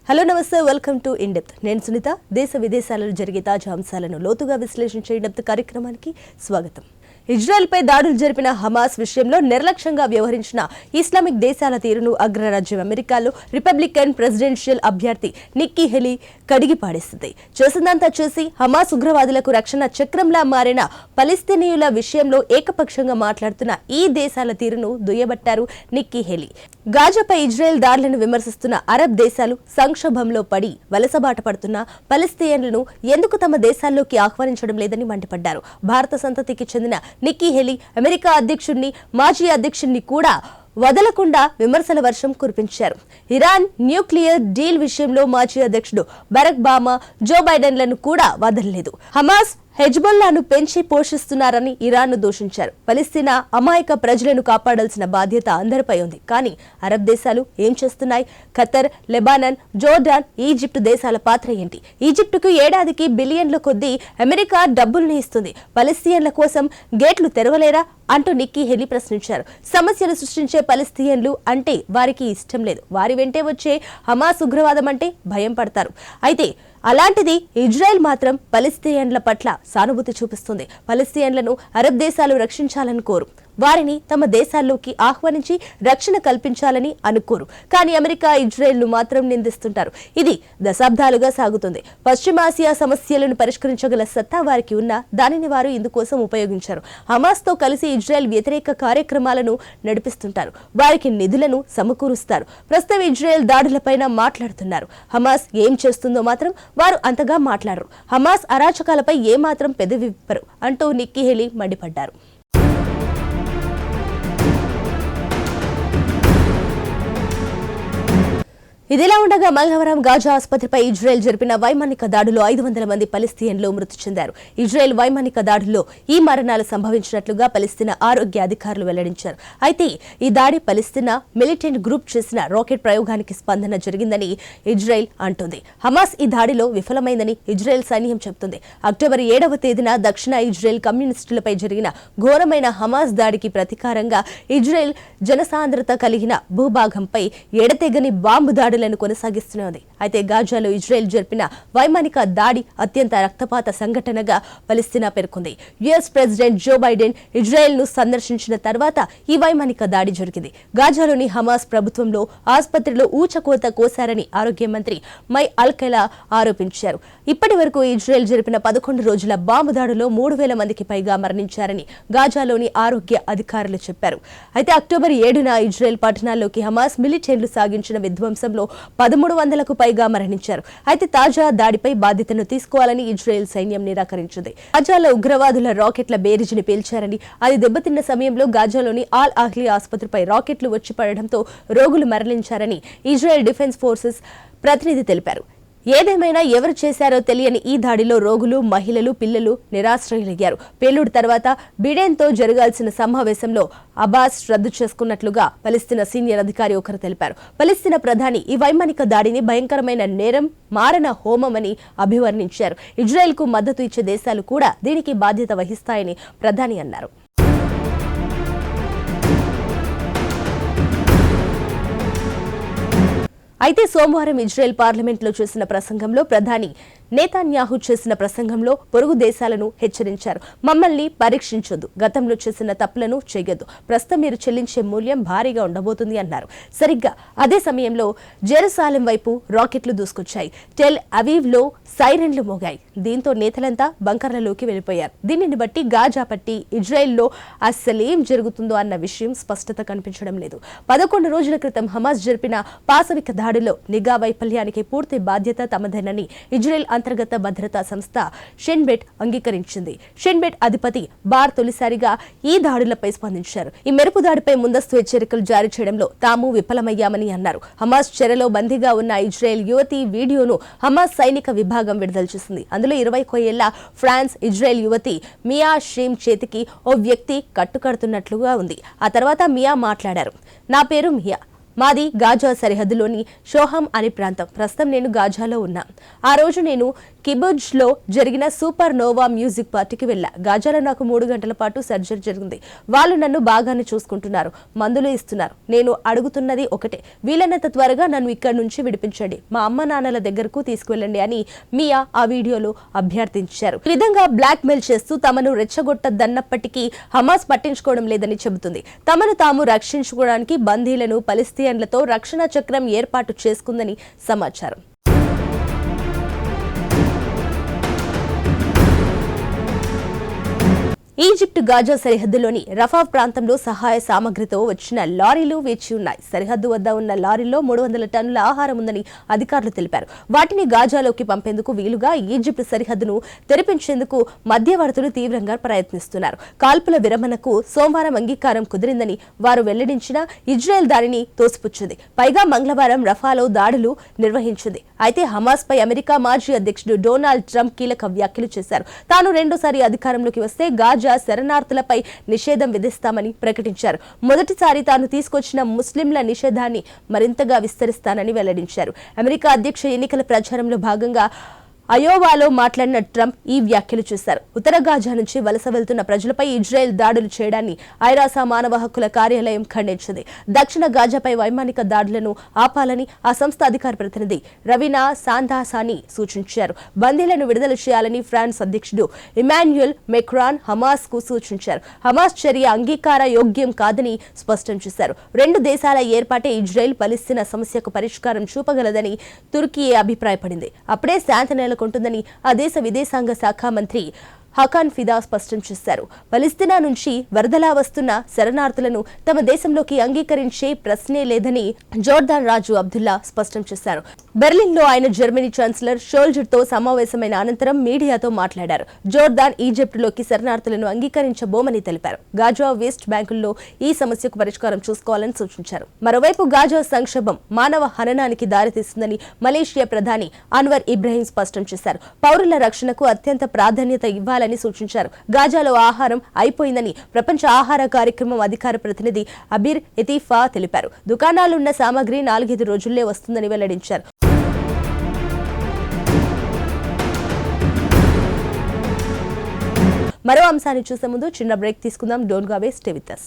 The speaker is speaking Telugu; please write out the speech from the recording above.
హలో నమస్తే వెల్కమ్ టు ఇన్ డెప్త్. నేను సునీత. దేశ విదేశాలలో జరిగే తాజా అంశాలను లోతుగా విశ్లేషించే ఇన్ డెప్త్ కార్యక్రమానికి స్వాగతం. ఇజ్రాయెల్పై దాడులు జరిపిన హమాస్ విషయంలో నిర్లక్ష్యంగా వ్యవహరించిన ఇస్లామిక్ దేశాల తీరును అగ్రరాజ్యం అమెరికాలో రిపబ్లికన్ ప్రెసిడెన్షియల్ అభ్యర్థి నిక్కీ హేలీ కడిగి పాడేస్తుంది. చేసిందంతా చేసి హమాస్ ఉగ్రవాదులకు రక్షణ చక్రంలా మారిన ఫలిస్తీనీయుల విషయంలో ఏకపక్షంగా మాట్లాడుతున్న ఈ దేశాల తీరును దుయ్యబట్టారు నిక్కీ హేలీ. గాజాపై ఇజ్రాయెల్ దాడులను విమర్శిస్తున్న అరబ్ దేశాలు సంక్షోభంలో పడి వలసబాట పడుతున్న ఫలిస్తీన్లను ఎందుకు తమ దేశాల్లోకి ఆహ్వానించడం లేదని మండిపడ్డారు. భారత సంతతికి చెందిన నిక్కీ హేలీ అమెరికా అధ్యక్షుడిని, మాజీ అధ్యక్షుడిని కూడా వదలకుండా విమర్శల వర్షం కురిపించారు. ఇరాన్ న్యూక్లియర్ డీల్ విషయంలో మాజీ అధ్యక్షుడు బరాక్ ఒబామా, జో బైడెన్లను కూడా వదలలేదు. హమాస్ హెజ్బొల్లాను పెంచి పోషిస్తున్నారని ఇరాన్ను దూషించారు. ఫలిస్తీనా అమాయక ప్రజలను కాపాడాల్సిన బాధ్యత అందరిపై ఉంది. కానీ అరబ్ దేశాలు ఏం చేస్తున్నాయి? ఖతర్, లెబానన్, జోర్డాన్, ఈజిప్ట్ దేశాల పాత్ర ఏంటి? ఈజిప్టుకు ఏడాదికి బిలియన్ల కొద్దీ అమెరికా డబ్బుల్ని ఇస్తుంది. ఫలిస్తీన్ల కోసం గేట్లు తెరవలేరా అంటూ నిక్కీ హేలీ ప్రశ్నించారు. సమస్యలు సృష్టించే ఫలిస్తీన్లు అంటే వారికి ఇష్టం లేదు. వారి వెంటే వచ్చే హమాస్ ఉగ్రవాదం అంటే భయం పడతారు. అయితే అలాంటిది ఇజ్రాయెల్ మాత్రం ఫలిస్తీన్ల పట్ల సానుభూతి చూపిస్తుంది. ఫలిస్తీన్లను అరబ్ దేశాలు రక్షించాలని కోరు. వారిని తమ దేశాల్లోకి ఆహ్వానించి రక్షణ కల్పించాలని అనుకోరు. కానీ అమెరికా ఇజ్రాయెల్ను మాత్రం నిందిస్తుంటారు. ఇది దశాబ్దాలుగా సాగుతుంది. పశ్చిమాసియా సమస్యలను పరిష్కరించగల సత్తా వారికి ఉన్నా దానిని వారు ఇందుకోసం ఉపయోగించారు. హమాస్తో కలిసి ఇజ్రాయెల్ వ్యతిరేక కార్యక్రమాలను నడిపిస్తుంటారు. వారికి నిధులను సమకూరుస్తారు. ప్రస్తుతం ఇజ్రాయెల్ దాడులపైన మాట్లాడుతున్నారు. హమాస్ ఏం చేస్తుందో మాత్రం వారు అంతగా మాట్లాడరు. హమాస్ అరాచకాలపై ఏమాత్రం పెదవి విప్పరు అంటూ నిక్కీ హేలీ మండిపడ్డారు. ఇదిలా ఉండగా మంగళవారం గాజా ఆసుపత్రిపై ఇజ్రాయెల్ జరిపిన వైమానిక దాడులో 500 మంది ఫలిస్తీన్లు మృతి చెందారు. ఇజ్రాయెల్ వైమానిక దాడుల్లో ఈ మరణాలు సంభవించినట్లుగా ఫలిస్తీనా ఆరోగ్య అధికారులు వెల్లడించారు. అయితే ఈ దాడి ఫలిస్తీనా మిలిటెంట్ గ్రూప్ చేసిన రాకెట్ ప్రయోగానికి స్పందన జరిగిందని ఇజ్రాయెల్ అంటుంది. హమాస్ ఈ దాడిలో విఫలమైందని ఇజ్రాయెల్ సైన్యం చెబుతుంది. అక్టోబర్ 7వ తేదీన దక్షిణ ఇజ్రాయెల్ కమ్యూనిస్టులపై జరిగిన ఘోరమైన హమాస్ దాడికి ప్రతీకారంగా ఇజ్రాయెల్ జనసాంద్రత కలిగిన భూభాగంపై ఎడతెగని బాంబు దాడి కొనసాగిస్తున్నది. అయితే గాజాలో ఇజ్రాయెల్ జరిపిన వైమానిక దాడి అత్యంత రక్తపాత సంఘటనగా ఫలిస్తీనా పేర్కొంది. US president Joe Biden Israel ను సందర్శించిన తర్వాత ఈ వైమానిక దాడి జరిగింది. గాజాలోని హమాస్ ప్రభుత్వంలో ఆసుపత్రిలో ఊచకోత కోశారని ఆరోగ్య మంత్రి మై అల్కెలా ఆరోపించారు. ఇప్పటి వరకు ఇజ్రాయెల్ జరిపిన 11 రోజుల బాంబు దాడిలో 3000 మందికి పైగా మరణించారని గాజాలోని ఆరోగ్య అధికారులు చెప్పారు. అయితే అక్టోబర్ 7న ఇజ్రాయెల్ పట్టణాల్లోకి హమాస్ మిలిటెంట్లు సాగించిన విధ్వంసంలో 1300కు పైగా మరణించారు. అయితే తాజా దాడిపై బాధ్యతను తీసుకోవాలని ఇజ్రాయెల్ సైన్యం నిరాకరించింది. గాజాలో ఉగ్రవాదుల రాకెట్ల బేరిజిని పేల్చారని, అది దెబ్బతిన్న సమయంలో గాజాలోని ఆల్ అహ్లీ ఆసుపత్రిపై రాకెట్లు వచ్చి పడడంతో రోగులు మరణించారని ఇజ్రాయెల్ డిఫెన్స్ ఫోర్సెస్ ప్రతినిధి తెలిపారు. ఏదేమైనా ఎవరు చేశారో తెలియని ఈ దాడిలో రోగులు, మహిళలు, పిల్లలు నిరాశ్రయులయ్యారు. పేలుడు తర్వాత బిడెన్తో జరగాల్సిన సమావేశంలో అబ్బాస్ రద్దు చేసుకున్నట్లుగా ఫలిస్తీనా సీనియర్ అధికారి ఒకరు తెలిపారు. ఫలిస్తీనా ప్రధాని ఈ వైమానిక దాడిని భయంకరమైన నేరం, మారణ హోమం అని అభివర్ణించారు. ఇజ్రాయెల్కు మద్దతు ఇచ్చే దేశాలు కూడా దీనికి బాధ్యత వహిస్తాయని ప్రధాని అన్నారు. అయితే సోమవారం ఇజ్రాయెల్ పార్లమెంట్లో చేసిన ప్రసంగంలో ప్రధాని నేతన్యాహు చేసిన ప్రసంగంలో పొరుగు దేశాలను హెచ్చరించారు. మమ్మల్ని పరీక్షించొద్దు, గతంలో చేసిన తప్పులను చేయొద్దు, ప్రస్తుతం మీరు చెల్లించే మూల్యం భారీగా ఉండబోతుంది అన్నారు. సరిగ్గా అదే సమయంలో జెరూసలేం వైపు రాకెట్లు దూసుకొచ్చాయి. టెల్ అవీవ్లో సైరన్లు మోగాయి. దీంతో నేతలంతా బంకర్లలోకి వెళ్లిపోయారు. దీనిని బట్టి గాజా పట్టి ఇజ్రాయెల్లో అస్సలేం జరుగుతుందో అన్న విషయం స్పష్టత కనిపించడం లేదు. 11 రోజుల క్రితం హమాస్ జరిపిన పాశవిక దాడిలో నిఘా వైఫల్యానికి పూర్తి బాధ్యత తమదేనని ఇజ్రాయెల్ అంతర్గత భద్రతా సంస్థ షిన్ బెట్ అంగీకరించింది. షిన్ బెట్ అధిపతి బార్ తొలిసారిగా ఈ దాడులపై స్పందించారు. ఈ మెరుపు దాడిపై ముందస్తు హెచ్చరికలు జారీ చేయడంలో తాము విఫలమయ్యామని అన్నారు. హమాస్ చెరలో బందీగా ఉన్న ఇజ్రాయెల్ యువతి వీడియోను హమాస్ సైనిక విభాగం విడుదల చేసింది. అందులో 21 ఏళ్ల ఫ్రాన్స్ ఇజ్రాయెల్ యువతి మియా షేమ్ చేతికి ఓ వ్యక్తి కట్టుకడుతున్నట్లుగా ఉంది. ఆ తర్వాత మియా మాట్లాడారు. నా పేరు మియా, మాది గాజా సరిహద్దులోని షోహం అనే ప్రాంతం. ప్రస్తుతం నేను గాజాలో ఉన్నా. ఆ రోజు నేను కిబుజ్ లో జరిగిన సూపర్ నోవా మ్యూజిక్ పార్టీకి వెళ్ళా. గాజాలో నాకు 3 గంటల పాటు సర్జరీ జరిగింది. వాళ్ళు నన్ను బాగానే చూసుకుంటున్నారు, మందులు ఇస్తున్నారు. నేను అడుగుతున్నది ఒకటే, వీలైనంత త్వరగా నన్ను ఇక్కడి నుంచి విడిపించండి, మా అమ్మ నాన్నల దగ్గరకు తీసుకువెళ్ళండి అని మియా ఆ వీడియోలో అభ్యర్థించారు. ఈ విధంగా బ్లాక్ మెయిల్ చేస్తూ తమను రెచ్చగొట్టదన్నప్పటికీ హమాస్ పట్టించుకోవడం లేదని చెబుతుంది. తమను తాము రక్షించుకోవడానికి బందీలను పలిస్తీన్లతో రక్షణ చక్రం ఏర్పాటు చేసుకుందని సమాచారం. ఈజిప్ట్ గాజా సరిహద్దులోని రఫా ప్రాంతంలో సహాయ సామగ్రితో వచ్చిన లారీలు వేచి ఉన్నాయి. సరిహద్దు వద్ద ఉన్న లారీల్లో 300 టన్నుల ఆహారం ఉందని అధికారులు తెలిపారు. వాటిని గాజాలోకి పంపేందుకు వీలుగా ఈజిప్ట్ సరిహద్దును తెరిపించేందుకు మధ్యవర్తులు తీవ్రంగా ప్రయత్నిస్తున్నారు. కాల్పుల విరమణకు సోమవారం అంగీకారం కుదిరిందని వారు వెల్లడించిన ఇజ్రాయెల్ దానిని తోసిపుచ్చింది. పైగా మంగళవారం రఫాలో దాడులు నిర్వహించింది. అయితే హమాస్ పై అమెరికా మాజీ అధ్యక్షుడు డొనాల్డ్ ట్రంప్ కీలక వ్యాఖ్యలు చేశారు. తాను రెండోసారి అధికారంలోకి వస్తే గాజా శరణార్థులపై నిషేధం విధిస్తామని ప్రకటించారు. మొదటిసారి తాను తీసుకొచ్చిన ముస్లింల నిషేధాన్ని మరింతగా విస్తరిస్తానని వెల్లడించారు. అమెరికా అధ్యక్ష ఎన్నికల ప్రచారంలో భాగంగా అయోవాలో మాట్లాడిన ట్రంప్ ఈ వ్యాఖ్యలు చేశారు. ఉత్తర గాజా నుంచి వలస వెళ్తున్న ప్రజలపై ఇజ్రాయెల్ దాడులు చేయడాన్ని ఐరాస మానవ హక్కుల కార్యాలయం ఖండించింది. దక్షిణ గాజాపై వైమానిక దాడులను ఆపాలని ఆ సంస్థ అధికార ప్రతినిధి రవీనా సాందాసాని సూచించారు. బందీలను విడుదల చేయాలని ఫ్రాన్స్ అధ్యక్షుడు ఇమాన్యుయల్ మెక్రాన్ హమాస్ కు సూచించారు. హమాస్ చర్య అంగీకార యోగ్యం కాదని స్పష్టం చేశారు. 2 దేశాల ఏర్పాటే ఇజ్రాయెల్ పలిస్తీనా సమస్యకు పరిష్కారం చూపగలదని తుర్కీ అభిప్రాయపడింది. అప్పుడే శాంతి ఉంటుందని ఆ దేశ విదేశాంగ శాఖ మంత్రి హకాన్ ఫిదా స్పష్టం చేశారు. పలిస్తీనా నుంచి వరదలా వస్తున్న శరణార్థులను తమ దేశంలోకి అంగీకరించే ప్రశ్నే లేదని జోర్దాన్ రాజు అబ్దుల్లా స్పష్టం చేశారు. బెర్లిన్ లో ఆయన జర్మనీ ఛాన్సలర్ షోల్జర్ తో సమావేశమైన అనంతరం మీడియాతో మాట్లాడారు. జోర్దాన్ ఈజిప్టులోకి శరణార్థులను అంగీకరించబోమని తెలిపారు. గాజా వెస్ట్ బ్యాంకుల్లో ఈ సమస్యకు పరిష్కారం చూసుకోవాలని సూచించారు. మరోవైపు గాజా సంక్షోభం మానవ హననానికి దారితీస్తుందని మలేషియా ప్రధాని అన్వర్ ఇబ్రహీం స్పష్టం చేశారు. పౌరుల రక్షణకు అత్యంత ప్రాధాన్యత ఇవ్వాలని సూచించారు. గాజాలో ఆహారం అయిపోయిందని ప్రపంచ ఆహార కార్యక్రమం అధికార ప్రతినిధి అబీర్ ఎతీఫా తెలిపారు. దుకాణాలున్న సామాగ్రి 4-5 రోజుల్లో వస్తుందని వెల్లడించారు. మరో అంశాన్ని చూసే ముందు చిన్న బ్రేక్ తీసుకుందాం. Don't go away, stay with us.